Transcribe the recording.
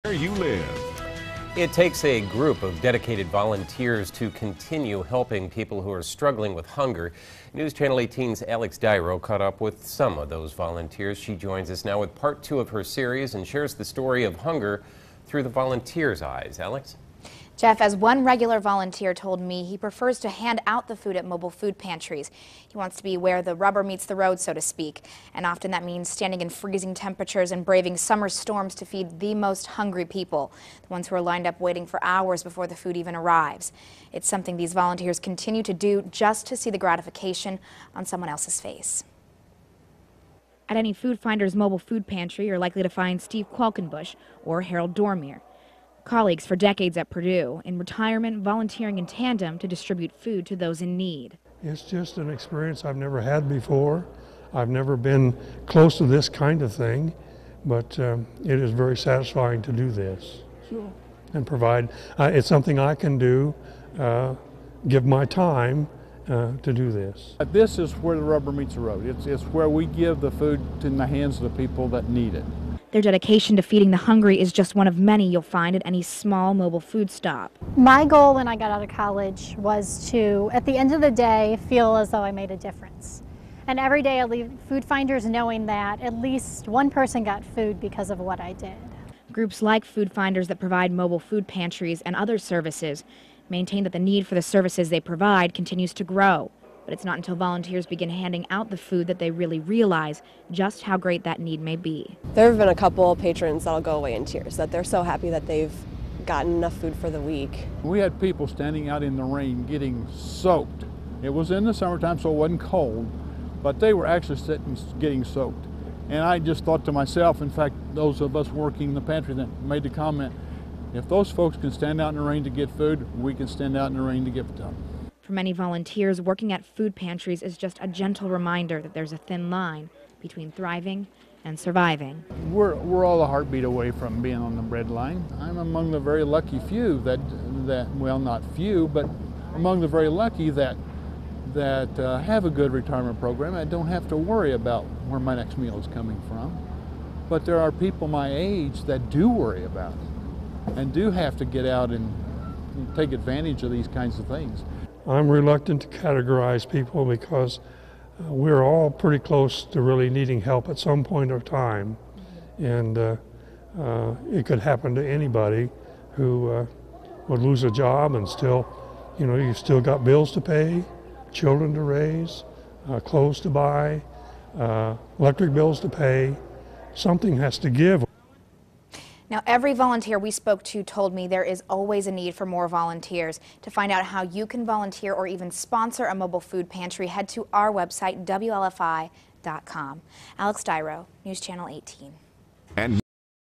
Where you live. It takes a group of dedicated volunteers to continue helping people who are struggling with hunger. News Channel 18's Alex Dyro caught up with some of those volunteers. She joins us now with part 2 of her series and shares the story of hunger through the volunteers' eyes. Alex? Jeff, as one regular volunteer told me, he prefers to hand out the food at mobile food pantries. He wants to be where the rubber meets the road, so to speak. And often that means standing in freezing temperatures and braving summer storms to feed the most hungry people, the ones who are lined up waiting for hours before the food even arrives. It's something these volunteers continue to do just to see the gratification on someone else's face. At any Food Finders mobile food pantry, you're likely to find Steve Qualkenbush or Harold Dormier. Colleagues for decades at Purdue, in retirement, volunteering in tandem to distribute food to those in need. It's just an experience I've never had before. I've never been close to this kind of thing, but it is very satisfying to do this and provide. It's something I can do, give my time to do this. This is where the rubber meets the road. It's where we give the food in the hands of the people that need it. Their dedication to feeding the hungry is just one of many you'll find at any small mobile food stop. My goal when I got out of college was to, at the end of the day, feel as though I made a difference. And every day I leave Food Finders knowing that at least one person got food because of what I did. Groups like Food Finders that provide mobile food pantries and other services maintain that the need for the services they provide continues to grow. But it's not until volunteers begin handing out the food that they really realize just how great that need may be. There have been a couple patrons that'll go away in tears, that they're so happy that they've gotten enough food for the week. We had people standing out in the rain getting soaked. It was in the summertime, so it wasn't cold, but they were actually sitting getting soaked. And I just thought to myself, in fact, those of us working in the pantry that made the comment, if those folks can stand out in the rain to get food, we can stand out in the rain to give it to them. For many volunteers, working at food pantries is just a gentle reminder that there's a thin line between thriving and surviving. We're all a heartbeat away from being on the bread line. I'm among the very lucky few that well, not few, but among the very lucky that have a good retirement program. I don't have to worry about where my next meal is coming from. But there are people my age that do worry about it and do have to get out and take advantage of these kinds of things. I'm reluctant to categorize people because we're all pretty close to really needing help at some point of time. And it could happen to anybody who would lose a job and still, you've still got bills to pay, children to raise, clothes to buy, electric bills to pay. Something has to give. Now, every volunteer we spoke to told me there is always a need for more volunteers. To find out how you can volunteer or even sponsor a mobile food pantry, head to our website, WLFI.com. Alex Dyro, News Channel 18.